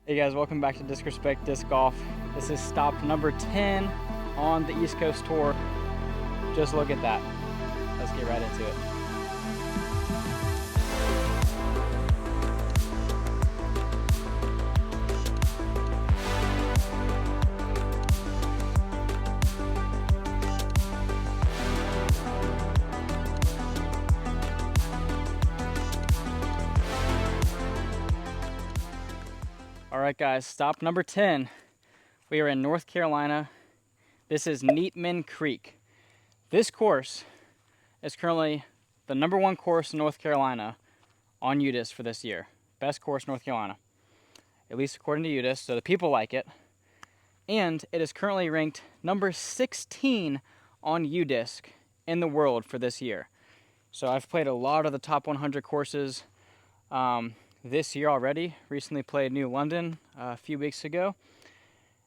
Hey guys, welcome back to Disrespect Disc Golf. This is stop number 10 on the East Coast Tour. Just look at that. Let's get right into it. All right guys, stop number 10. We are in North Carolina. This is Neatman Creek. This course is currently the #1 course in North Carolina on UDisc for this year. Best course in North Carolina, at least according to UDisc, so the people like it. And it is currently ranked number 16 on UDisc in the world for this year. So I've played a lot of the top 100 courses this year already. Recently played New London a few weeks ago.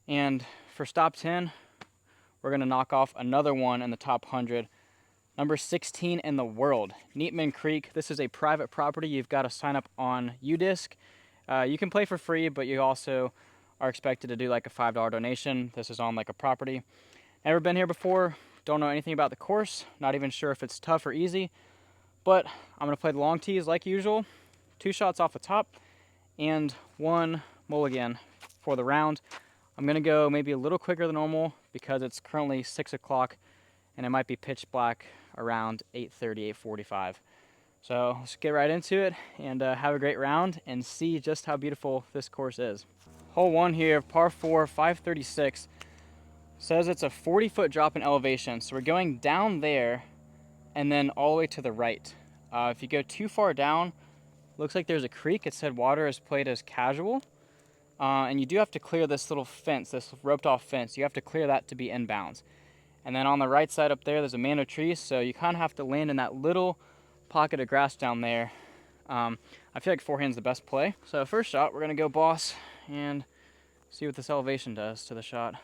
And for stop 10, we're going to knock off another one in the top 100. Number 16 in the world, Neatman Creek. This is a private property. You've got to sign up on UDisc. You can play for free, but you also are expected to do like a $5 donation. This is on like a property. Never been here before. Don't know anything about the course. Not even sure if it's tough or easy. But I'm going to play the long tees like usual. 2 shots off the top and 1 mulligan for the round. I'm going to go maybe a little quicker than normal because it's currently 6 o'clock and it might be pitch black around 8:30, 8:45. So let's get right into it and have a great round and see just how beautiful this course is. Hole 1 here, par 4, 536. Says it's a 40-foot drop in elevation. So we're going down there and then all the way to the right. If you go too far down, looks like there's a creek. It said water is played as casual. And you do have to clear this little fence, this roped off fence. You have to clear that to be inbounds. And then on the right side up there, there's a mango tree. So you kind of have to land in that little pocket of grass down there. I feel like forehand's the best play. So first shot, we're gonna go boss and see what this elevation does to the shot.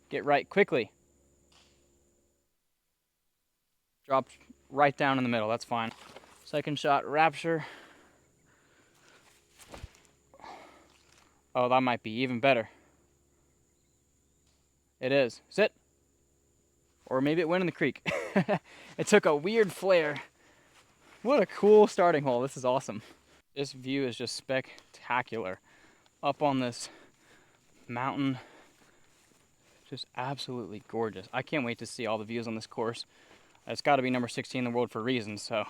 Get right quickly. Drop right down in the middle, that's fine. Second shot, rapture. Oh, that might be even better. It is. Sit. Or maybe it went in the creek. It took a weird flare. What a cool starting hole. This is awesome. This view is just spectacular. Up on this mountain. Just absolutely gorgeous. I can't wait to see all the views on this course. It's got to be number 16 in the world for a reason, so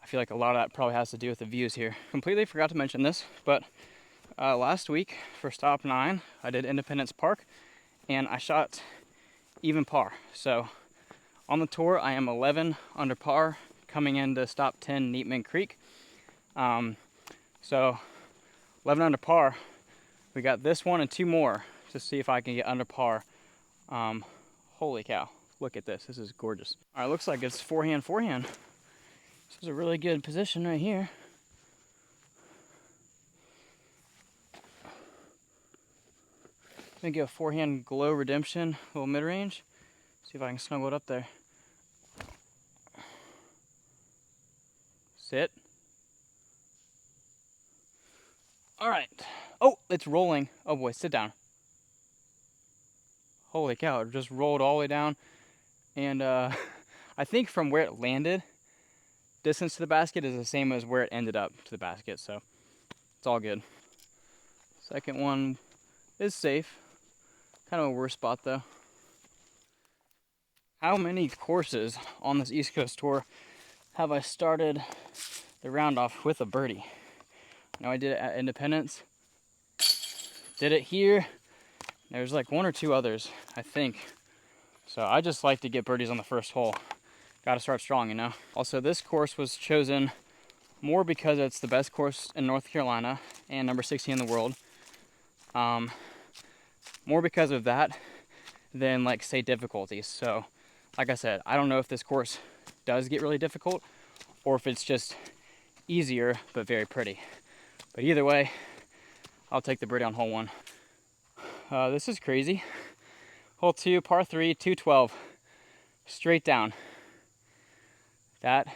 I feel like a lot of that probably has to do with the views here. Completely forgot to mention this, but last week for stop 9, I did Independence Park, and I shot even par. So on the tour, I am 11 under par coming into stop 10 Neatman Creek. So 11 under par. We got this one and 2 more to see if I can get under par. Holy cow. Look at this. This is gorgeous. All right, looks like it's forehand. This is a really good position right here. I'm gonna go forehand glow redemption, a little mid-range. See if I can snuggle it up there. Sit. All right. Oh, it's rolling. Oh boy, sit down. Holy cow, it just rolled all the way down. And I think from where it landed, distance to the basket is the same as where it ended up to the basket, so it's all good. Second one is safe. Kind of a worse spot though. How many courses on this East Coast Tour have I started the round off with a birdie? I know I did it at Independence. Did it here. There's like 1 or 2 others, I think. So I just like to get birdies on the first hole. Got to start strong, you know. Also, this course was chosen more because it's the best course in North Carolina and number 16 in the world. More because of that than like say difficulties. So like I said, I don't know if this course does get really difficult or if it's just easier but very pretty. But either way, I'll take the birdie on hole 1. This is crazy. Hole 2, par 3, 212. Straight down. That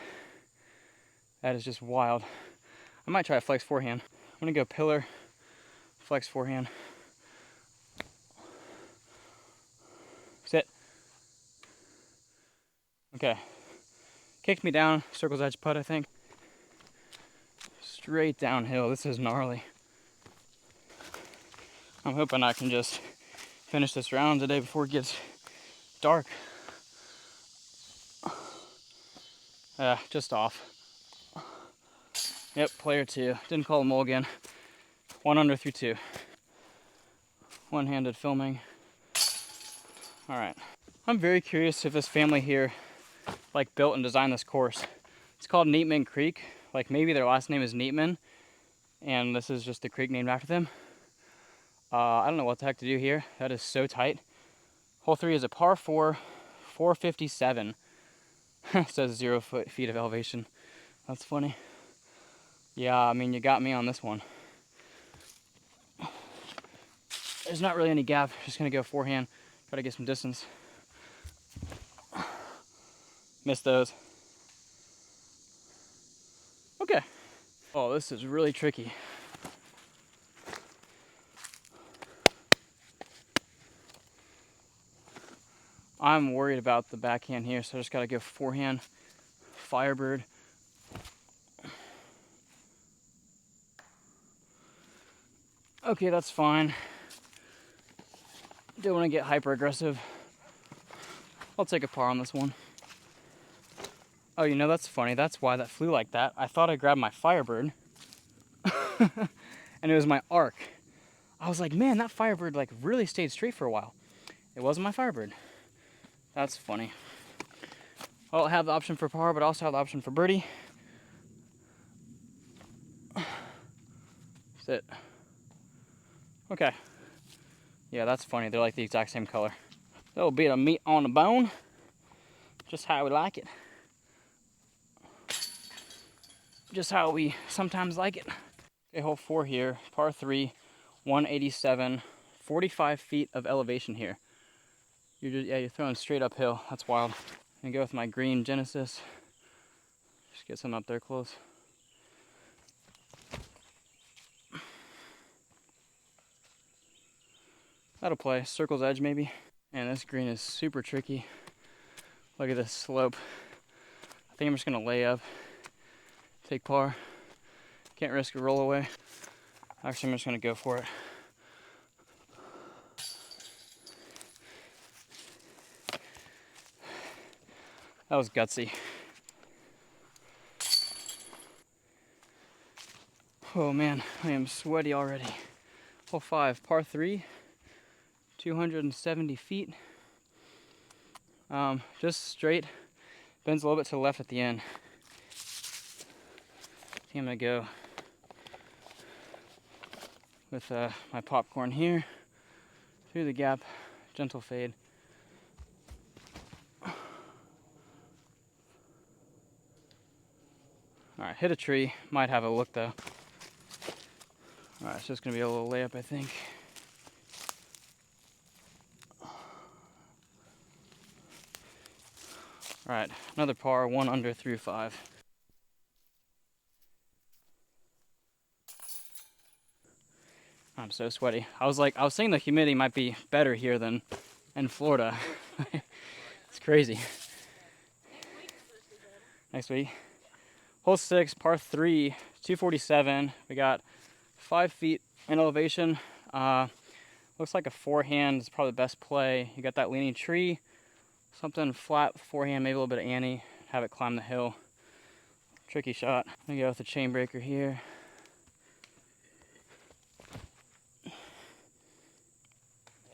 is just wild. I might try a flex forehand. I'm gonna go pillar, flex forehand. Sit. Okay. Kicked me down, circle's edge putt, I think. Straight downhill. This is gnarly. I'm hoping I can just finish this round today before it gets dark. Just off. Yep, player 2. Didn't call a mulligan. 1 under through 2. One-handed filming. All right. I'm very curious if this family here like built and designed this course. It's called Neatman Creek. Like maybe their last name is Neatman, and this is just the creek named after them. I don't know what the heck to do here. That is so tight. Hole 3 is a par 4, 457. It says 0 feet of elevation. That's funny. Yeah, I mean, you got me on this one. There's not really any gap. Just gonna go forehand, try to get some distance. Missed those. Okay. Oh, this is really tricky. I'm worried about the backhand here, so I just gotta go forehand, Firebird. Okay, that's fine. Don't want to get hyper aggressive. I'll take a par on this one. Oh, you know, that's funny. That's why that flew like that. I thought I grabbed my Firebird and it was my arc. I was like, man, that Firebird like really stayed straight for a while. It wasn't my Firebird. That's funny. Well, I have the option for par, but I also have the option for birdie. Sit. Okay. Yeah, that's funny. They're like the exact same color. A little bit of meat on the bone. Just how we like it. Just how we sometimes like it. Okay, hole 4 here. Par 3, 187, 45 feet of elevation here. You're throwing straight uphill. That's wild. I'm gonna go with my green Genesis. Just get some up there close. That'll play. Circle's edge maybe. Man, this green is super tricky. Look at this slope. I think I'm just gonna lay up, take par. Can't risk a roll away. Actually, I'm just gonna go for it. That was gutsy. Oh man, I am sweaty already. Hole 5, par 3, 270 feet. Just straight. Bends a little bit to the left at the end. I think I'm gonna go with my popcorn here, through the gap, gentle fade. All right, hit a tree. Might have a look though. All right, it's just gonna be a little layup, I think. All right, another par, 1 under through 5. I'm so sweaty. I was saying the humidity might be better here than in Florida. It's crazy. Next week. Hole 6, par 3, 247. We got 5 feet in elevation. Looks like a forehand is probably the best play. You got that leaning tree, something flat forehand, maybe a little bit of ante, have it climb the hill. Tricky shot. I'm gonna go with the chain breaker here.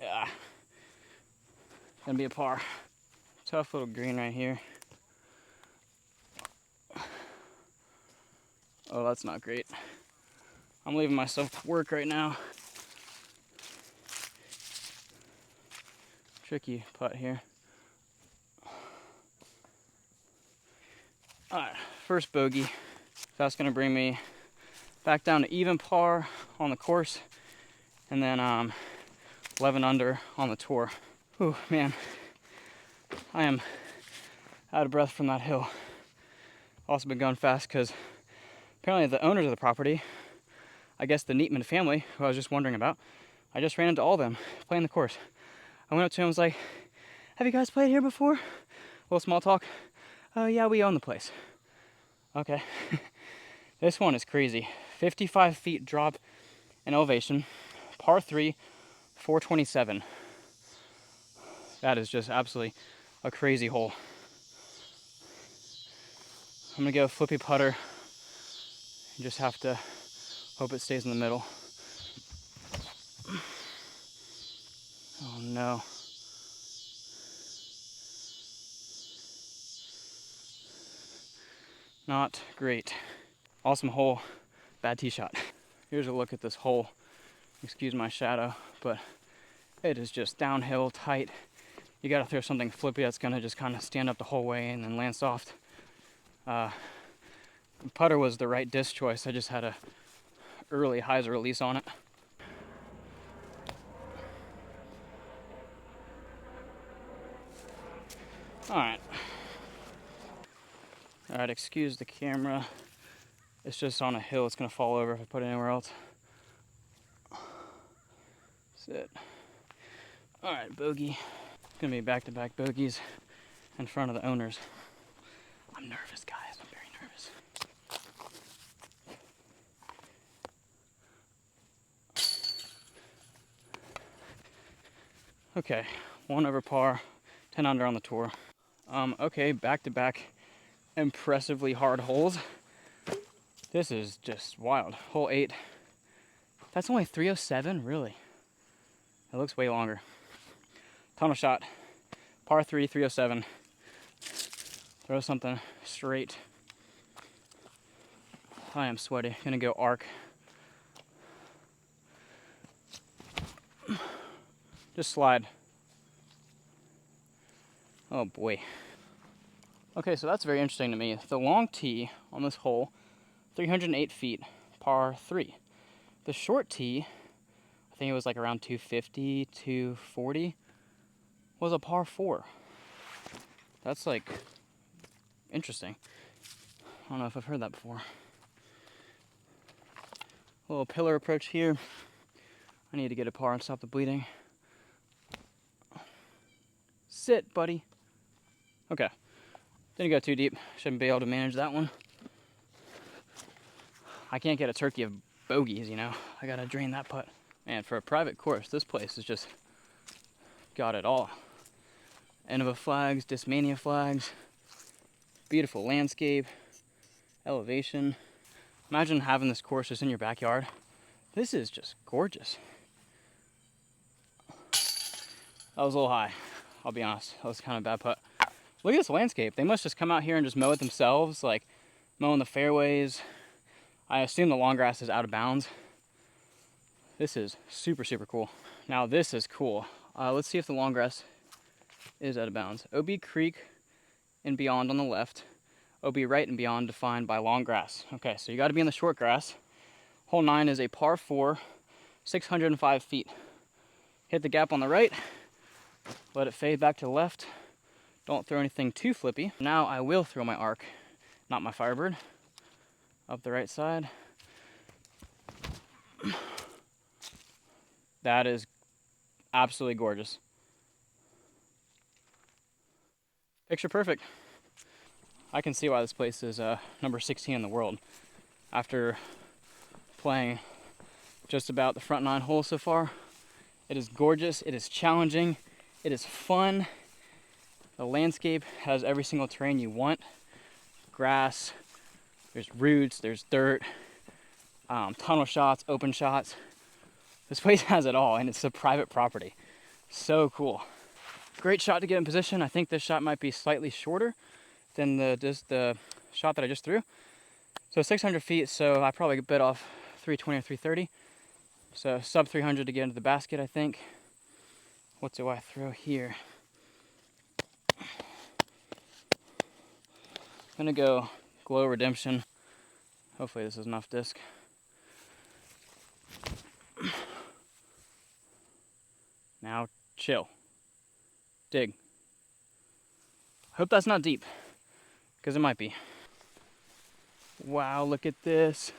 Yeah, gonna be a par. Tough little green right here. Oh, that's not great. I'm leaving myself to work right now. Tricky putt here. All right, first bogey. That's gonna bring me back down to even par on the course, and then 11 under on the tour. Whew, man, I am out of breath from that hill. Also been going fast because Apparently the owners of the property, I guess the Neatman family, who I was just wondering about, I just ran into all of them playing the course. I went up to him and was like, have you guys played here before? A little small talk. Oh yeah, we own the place. Okay. This one is crazy. 55 feet drop in elevation. Par 3, 427. That is just absolutely a crazy hole. I'm gonna go flippy putter. You just have to hope it stays in the middle. Oh no. Not great. Awesome hole, bad tee shot. Here's a look at this hole. Excuse my shadow, but it is just downhill, tight. You gotta throw something flippy that's gonna just kind of stand up the whole way and then land soft. Putter was the right disc choice. I just had a early hyzer release on it. All right, excuse the camera. It's just on a hill. It's gonna fall over if I put it anywhere else. Sit. All right, bogey. It's gonna be back-to-back bogeys in front of the owners. I'm nervous, guys. I'm very nervous. Okay, 1 over par, 10 under on the tour. Okay, back-to-back impressively hard holes. This is just wild. Hole 8. That's only 307, really? It looks way longer. Tunnel shot, par 3, 307. Throw something straight. I am sweaty. Gonna go arc. Just slide. Oh boy. Okay, so that's very interesting to me. The long tee on this hole, 308 feet, par 3. The short tee, I think it was like around 250, 240, was a par 4. That's like interesting. I don't know if I've heard that before. A little pillar approach here. I need to get a par and stop the bleeding. Sit, buddy. Okay. Didn't go too deep. Shouldn't be able to manage that one. I can't get a turkey of bogeys, you know. I gotta drain that putt. Man, for a private course, this place has just got it all. Innova flags, Discmania flags, beautiful landscape, elevation. Imagine having this course just in your backyard. This is just gorgeous. That was a little high, I'll be honest. That was kind of a bad putt. Look at this landscape. They must just come out here and just mow it themselves, like mowing the fairways. I assume the long grass is out of bounds. This is super, super cool. Now this is cool. Let's see if the long grass is out of bounds. OB Creek and beyond on the left. OB right and beyond defined by long grass. Okay, so you gotta be in the short grass. Hole 9 is a par 4, 605 feet. Hit the gap on the right, let it fade back to the left. Don't throw anything too flippy. Now I will throw my arc, not my Firebird, up the right side. That is absolutely gorgeous. Picture perfect. I can see why this place is number 16 in the world. After playing just about the front 9 holes so far, it is gorgeous, it is challenging, it is fun. The landscape has every single terrain you want. Grass, there's roots, there's dirt, tunnel shots, open shots. This place has it all, and it's a private property. So cool. Great shot to get in position. I think this shot might be slightly shorter than the shot that I just threw. So 600 feet, so I probably bit off 320 or 330. So sub 300 to get into the basket, I think. What do I throw here? I'm gonna go Glow Redemption. Hopefully this is enough disc. Now chill. Dig. Hope that's not deep, because it might be. Wow, look at this.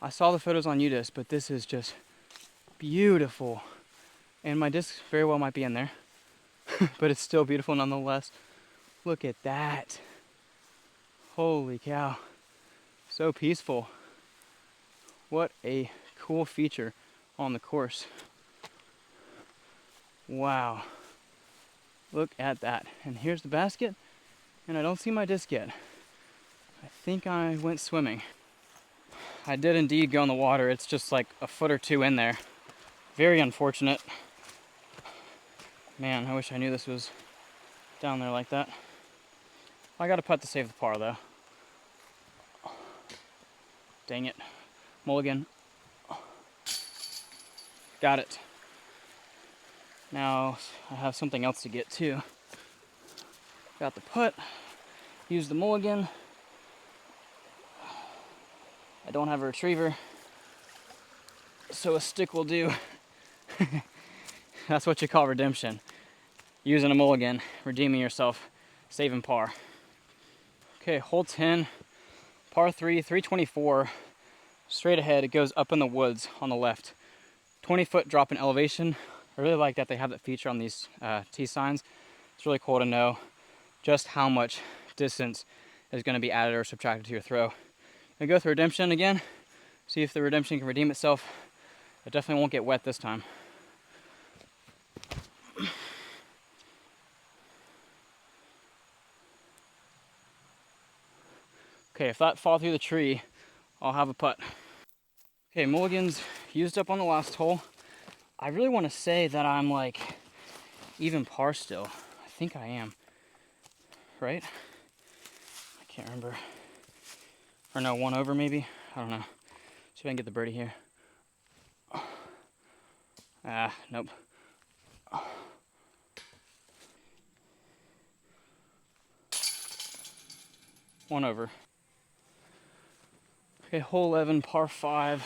I saw the photos on UDisc, but this is just beautiful. And my disc very well might be in there, but it's still beautiful nonetheless. Look at that. Holy cow. So peaceful. What a cool feature on the course. Wow. Look at that. And here's the basket, and I don't see my disc yet. I think I went swimming. I did indeed go in the water. It's just like a foot or two in there. Very unfortunate. Man, I wish I knew this was down there like that. I got a putt to save the par though. Dang it. Mulligan. Got it. Now I have something else to get to. Got the putt. Use the mulligan. I don't have a retriever, so a stick will do. That's what you call redemption. Using a mulligan, redeeming yourself, saving par. Okay, hole 10, par 3, 324. Straight ahead, it goes up in the woods on the left. 20-foot drop in elevation. I really like that they have that feature on these T signs. It's really cool to know just how much distance is going to be added or subtracted to your throw. I go through redemption again, see if the redemption can redeem itself. It definitely won't get wet this time. Okay, if that fall through the tree, I'll have a putt. Okay, mulligans used up on the last hole. I really want to say that I'm like even par still. I think I am, right? I can't remember. Or no, one over maybe? I don't know. See if I can get the birdie here. Ah, nope. One over. Okay, hole 11, par 5,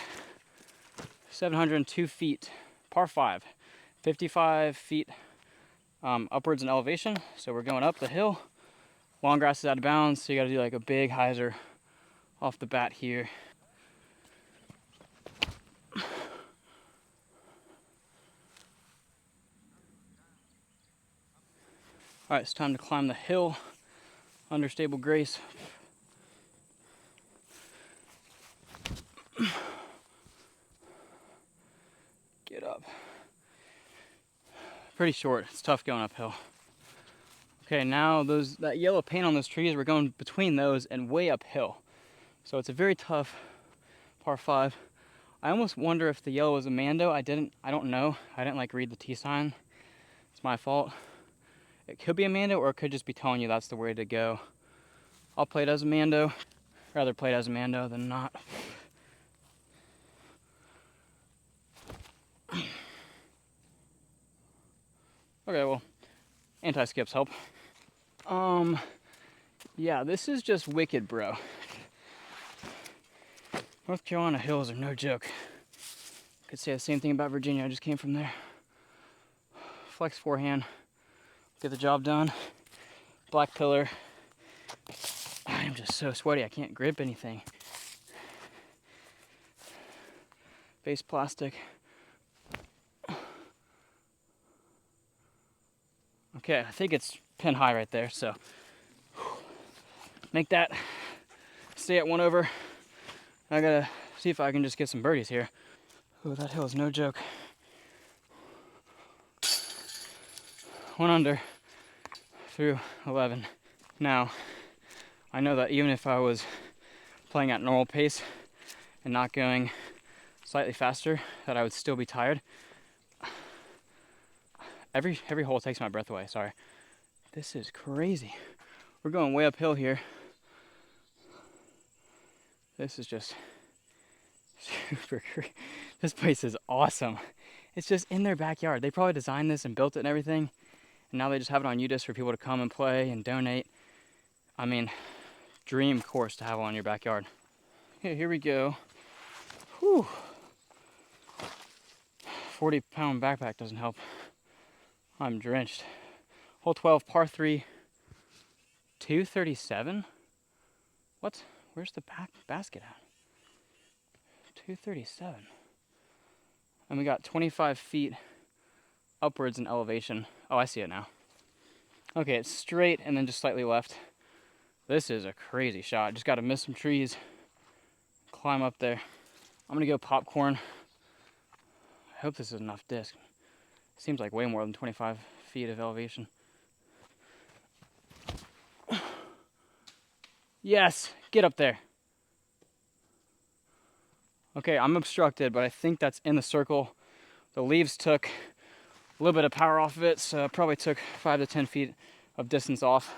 702 feet, par 5, 55 feet upwards in elevation. So we're going up the hill. Long grass is out of bounds, so you gotta do like a big hyzer off the bat here. All right, it's time to climb the hill under stable grace. Get up. Pretty short, it's tough going uphill. Okay, now that yellow paint on those trees, we're going between those and way uphill. So it's a very tough par 5. I almost wonder if the yellow was a Mando. I don't know. I didn't like read the T sign. It's my fault. It could be a Mando, or it could just be telling you that's the way to go. I'll play it as a Mando. Rather play it as a Mando than not. Okay, well, anti-skips help. Yeah, this is just wicked, bro. North Carolina hills are no joke. Could say the same thing about Virginia. I just came from there. Flex forehand. Get the job done. Black pillar. I am just so sweaty. I can't grip anything. Face plastic. Okay, I think it's pin high right there, so make that stay at one over. I gotta see if I can just get some birdies here. Oh, that hill is no joke. One under through 11. Now, I know that even if I was playing at normal pace and not going slightly faster, that I would still be tired. Every hole takes my breath away, sorry. This is crazy. We're going way uphill here. This is just super crazy. This place is awesome. It's just in their backyard. They probably designed this and built it and everything. And now they just have it on UDisc for people to come and play and donate. I mean, dream course to have on your backyard. Okay, here we go. Whew. 40-pound backpack doesn't help. I'm drenched. Hole 12, par 3, 237. What? Where's the basket at? 237. And we got 25 feet upwards in elevation. Oh, I see it now. Okay, it's straight and then just slightly left. This is a crazy shot. Just got to miss some trees, climb up there. I'm gonna go popcorn. I hope this is enough disc. Seems like way more than 25 feet of elevation. Yes, get up there. Okay, I'm obstructed, but I think that's in the circle. The leaves took a little bit of power off of it, so it probably took 5 to 10 feet of distance off.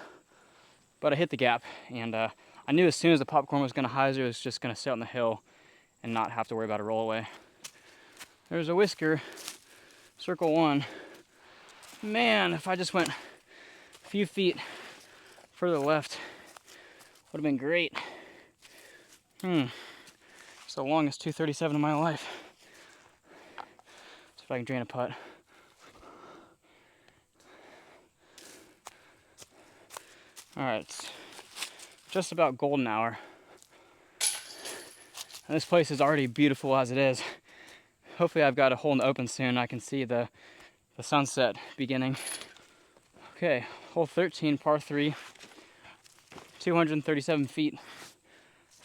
But I hit the gap, and I knew as soon as the popcorn was gonna hyzer, it was just gonna sit on the hill and not have to worry about a roll away. There's a whisker, circle 1. Man, if I just went a few feet further left, would have been great. It's the longest 237 of my life. See if I can drain a putt. All right, it's just about golden hour. And this place is already beautiful as it is. Hopefully I've got a hole in the open soon. I can see the sunset beginning. Okay, hole 13, par 3, 237 feet.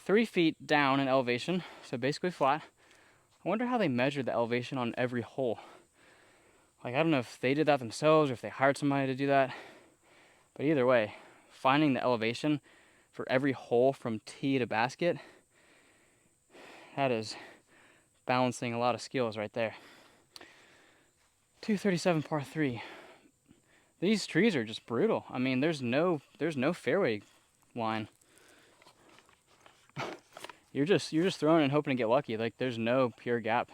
3 feet down in elevation, so basically flat. I wonder how they measured the elevation on every hole. Like, I don't know if they did that themselves or if they hired somebody to do that. But either way, finding the elevation for every hole from tee to basket, that is balancing a lot of skills right there. 237 par 3. These trees are just brutal. I mean, there's no fairway line. You're just throwing and hoping to get lucky. Like, there's no pure gap.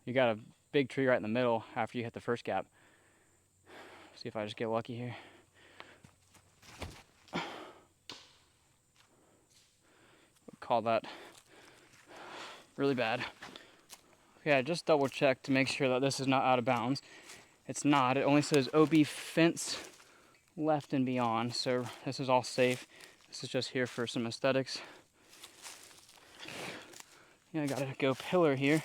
You got a big tree right in the middle after you hit the first gap. See if I just get lucky here. Call that really bad. Okay, I just double checked to make sure that this is not out of bounds. It's not. It only says OB fence left and beyond, so this is all safe. This is just here for some aesthetics. Yeah, I gotta go pillar here.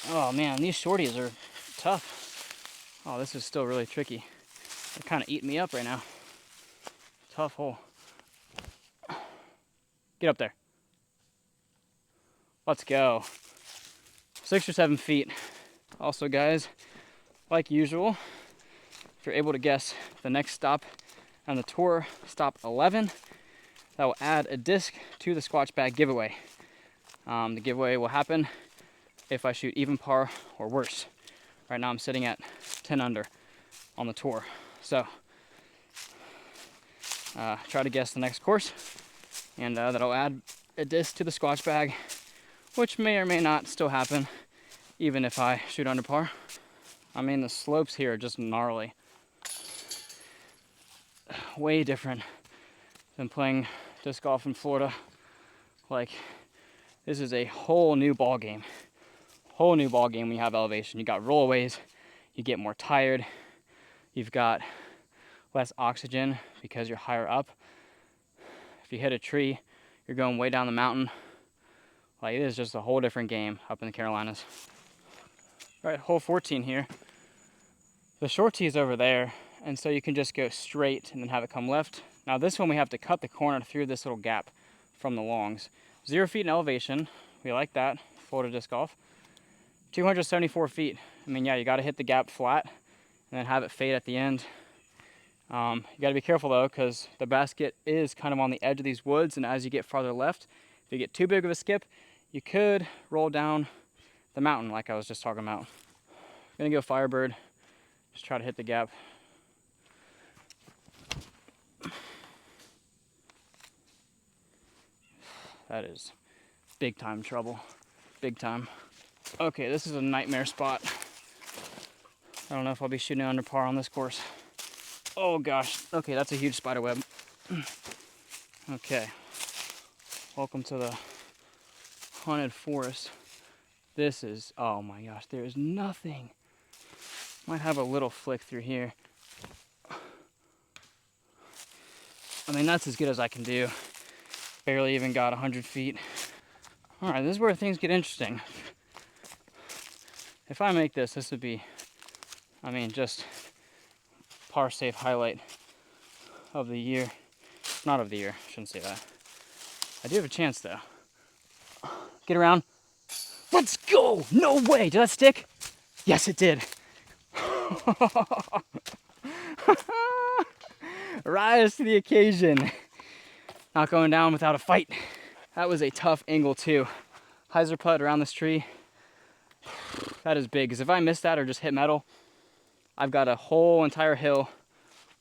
Oh man, these shorties are tough. Oh, this is still really tricky. They're kind of eating me up right now. Tough hole. Get up there. Let's go. 6 or 7 feet. Also, guys, like usual, if you're able to guess the next stop on the tour, stop 11, that will add a disc to the Squatch Bag giveaway. The giveaway will happen if I shoot even par or worse. Right now I'm sitting at 10 under on the tour. So, try to guess the next course, and that'll add a disc to the Squatch Bag, which may or may not still happen, even if I shoot under par. I mean, the slopes here are just gnarly. Way different than playing disc golf in Florida. Like, this is a whole new ball game. Whole new ball game when you have elevation. You got rollaways, you get more tired, you've got less oxygen because you're higher up. If you hit a tree, you're going way down the mountain. Like, it is just a whole different game up in the Carolinas. All right, hole 14 here. The short tee is over there, and so you can just go straight and then have it come left. Now this one we have to cut the corner through this little gap from the longs. 0 feet in elevation, we like that, Florida disc golf. 274 feet. I mean, yeah, you gotta hit the gap flat and then have it fade at the end. You gotta be careful though, because the basket is kind of on the edge of these woods, and as you get farther left, if you get too big of a skip, you could roll down the mountain like I was just talking about. I'm gonna go Firebird, just try to hit the gap. That is big time trouble, big time. Okay, this is a nightmare spot. I don't know if I'll be shooting under par on this course. Oh gosh, okay, that's a huge spider web. Okay, welcome to the haunted forest. This is, oh my gosh, there is nothing. Might have a little flick through here. I mean, that's as good as I can do. Barely even got 100 feet. All right, this is where things get interesting. If I make this, this would be, I mean, just par safe highlight of the year. Not of the year, shouldn't say that. I do have a chance though. Get around. Let's go! No way! Did that stick? Yes, it did. Rise to the occasion. Not going down without a fight. That was a tough angle too. Hyzer putt around this tree. That is big, because if I miss that or just hit metal, I've got a whole entire hill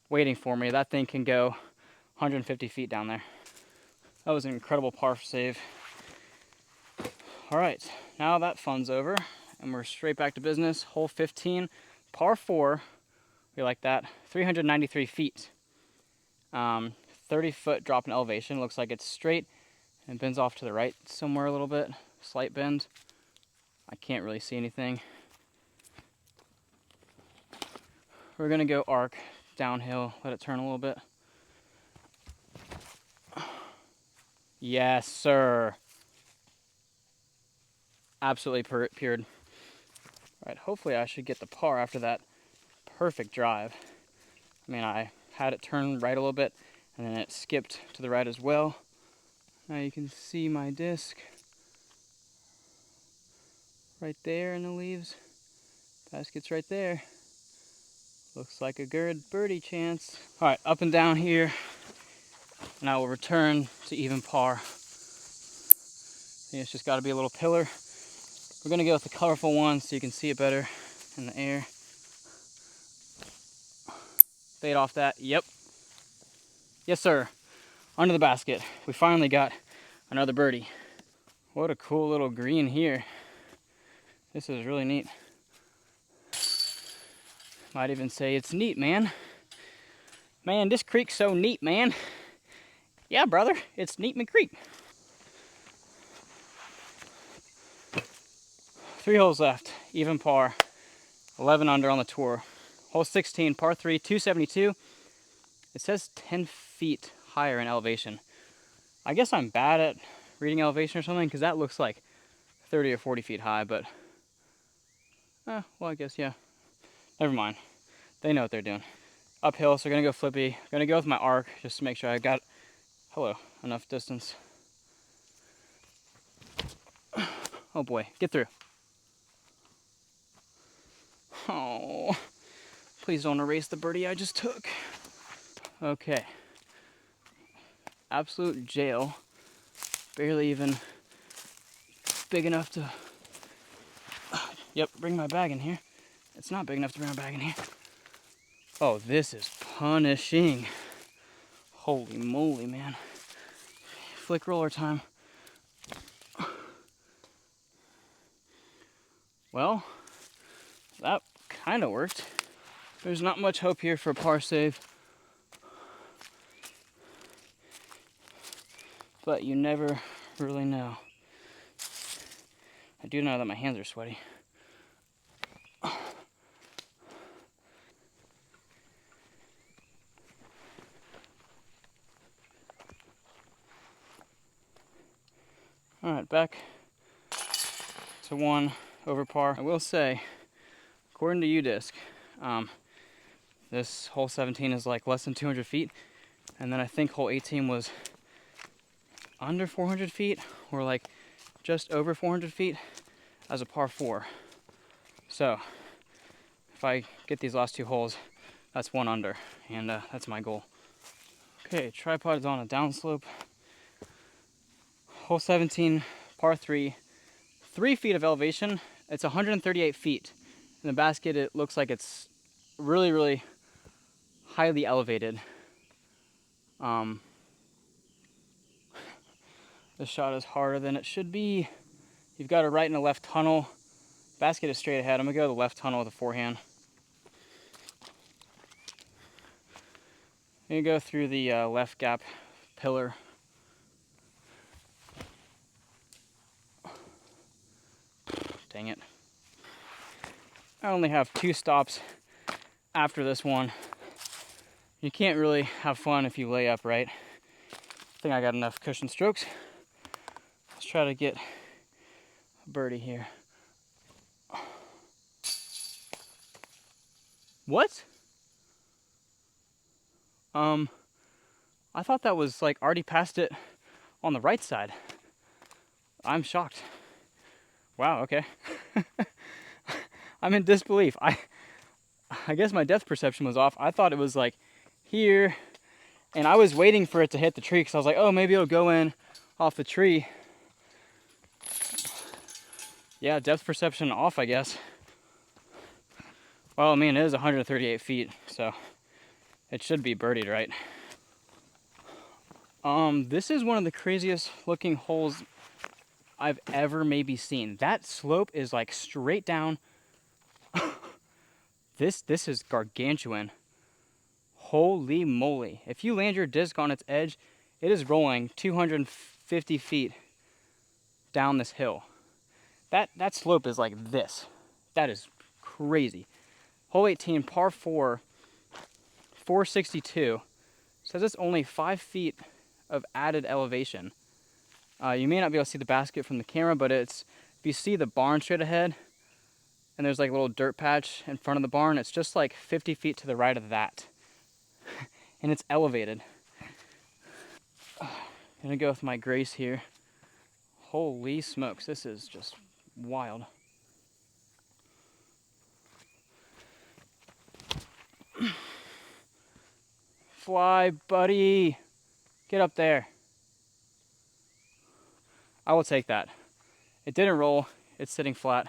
waiting for me. That thing can go 150 feet down there. That was an incredible par save. All right, now that fun's over, and we're straight back to business. Hole 15, par 4. We like that. 393 feet. 30-foot drop in elevation. Looks like it's straight and bends off to the right somewhere a little bit. Slight bend. I can't really see anything. We're gonna go arc downhill, let it turn a little bit. Yes, sir. Absolutely pured. All right, hopefully I should get the par after that perfect drive. I mean, I had it turn right a little bit, and then it skipped to the right as well. Now you can see my disc right there in the leaves. Basket's right there. Looks like a good birdie chance. All right, up and down here, and I will return to even par. I think it's just got to be a little pillar. We're gonna go with the colorful one so you can see it better in the air. Fade off that. Yep. Yes, sir. Under the basket. We finally got another birdie. What a cool little green here. This is really neat. Might even say it's neat, man. Man, this creek's so neat, man. Yeah, brother, it's Neatman Creek. 3 holes left, even par. 11 under on the tour. Hole 16, par 3, 272. It says 10 feet higher in elevation. I guess I'm bad at reading elevation or something, because that looks like 30 or 40 feet high, but well, I guess, yeah. Never mind. They know what they're doing. Uphill, so we're gonna go flippy. Gonna go with my arc just to make sure I got, enough distance. Oh boy, get through. Oh, please don't erase the birdie I just took. Okay. Absolute jail. Barely even big enough to, yep, bring my bag in here. It's not big enough to bring my bag in here. Oh, this is punishing. Holy moly, man. Flick roller time. Well, that kind of worked. There's not much hope here for a par save. But you never really know. I do know that my hands are sweaty. All right, back to 1 over par. I will say, according to UDisc, this hole 17 is like less than 200 feet. And then I think hole 18 was under 400 feet, or like just over 400 feet as a par 4. So if I get these last 2 holes, that's 1 under, and that's my goal. Okay, tripod is on a downslope. Hole 17, par 3, 3 feet of elevation. It's 138 feet. In the basket, it looks like it's really, really highly elevated. This shot is harder than it should be. You've got a right and a left tunnel. Basket is straight ahead. I'm gonna go to the left tunnel with a forehand. I'm gonna go through the left gap pillar. Dang it. I only have 2 stops after this one. You can't really have fun if you lay up, right? think I got enough cushion strokes. Let's try to get a birdie here. What? I thought that was like already past it on the right side. I'm shocked. Wow, okay. I'm in disbelief. I guess my depth perception was off. I thought it was like here, and I was waiting for it to hit the tree because I was like, oh, maybe it'll go in off the tree. Yeah, depth perception off, I guess. Well, I mean, it is 138 feet, so it should be birdied, right? This is one of the craziest looking holes I've ever maybe seen. That slope is like straight down. This is gargantuan. Holy moly. If you land your disc on its edge, it is rolling 250 feet down this hill. That slope is like this. That is crazy. Hole 18, par 4, 462. Says it's only 5 feet of added elevation. You may not be able to see the basket from the camera, but if you see the barn straight ahead, and there's like a little dirt patch in front of the barn, it's just like 50 feet to the right of that. And it's elevated. Gonna go with my Grace here. Holy smokes, this is just wild. Fly, buddy. Get up there. I will take that. It didn't roll. It's sitting flat.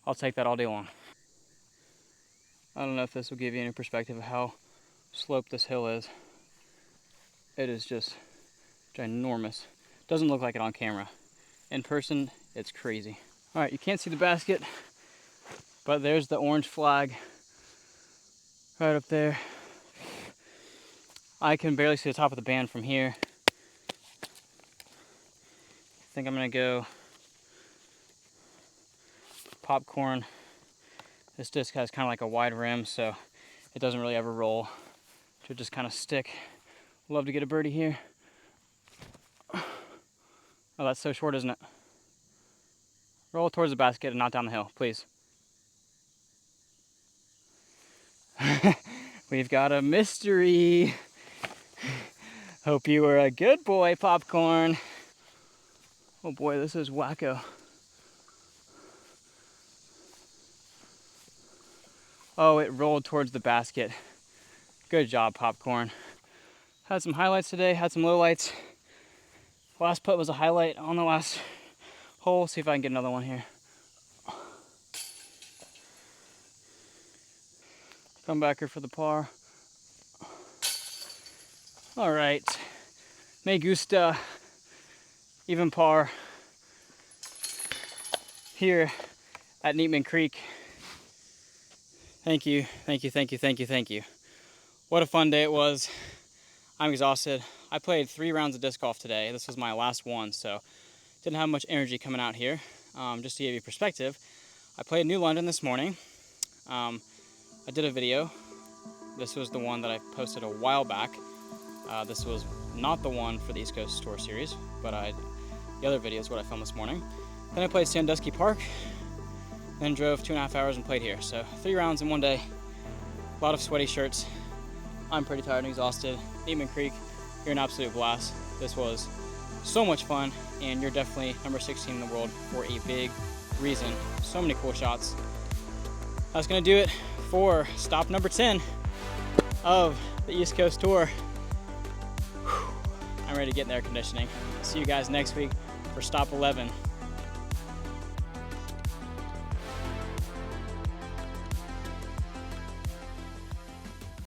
I'll take that all day long. I don't know if this will give you any perspective of how sloped this hill is. It is just ginormous. Doesn't look like it on camera. In person, it's crazy. All right, you can't see the basket, but there's the orange flag right up there. I can barely see the top of the band from here. I think I'm gonna go popcorn. This disc has kind of like a wide rim, so it doesn't really ever roll. Should just kind of stick. Love to get a birdie here. Oh, that's so short, isn't it? Roll towards the basket and not down the hill, please. We've got a mystery. Hope you were a good boy, popcorn. Oh boy, this is wacko. Oh, it rolled towards the basket. Good job, popcorn. Had some highlights today, had some lowlights. Last putt was a highlight on the last hole. See if I can get another one here. Comebacker for the par. All right, me gusta, even par here at Neatman Creek. Thank you, thank you, thank you, thank you, thank you. What a fun day it was. I'm exhausted. I played 3 rounds of disc golf today. This was my last one, so didn't have much energy coming out here. Just to give you perspective, I played New London this morning. I did a video. This was the one that I posted a while back. This was not the one for the East Coast Tour Series, but the other video is what I filmed this morning. Then I played Sandusky Park, then drove 2.5 hours and played here. So 3 rounds in one day, a lot of sweaty shirts. I'm pretty tired and exhausted. Neatman Creek, you're an absolute blast. This was so much fun, and you're definitely number 16 in the world for a big reason. So many cool shots. That's gonna do it for stop number 10 of the East Coast Tour. I'm ready to get in air conditioning. See you guys next week for stop 11.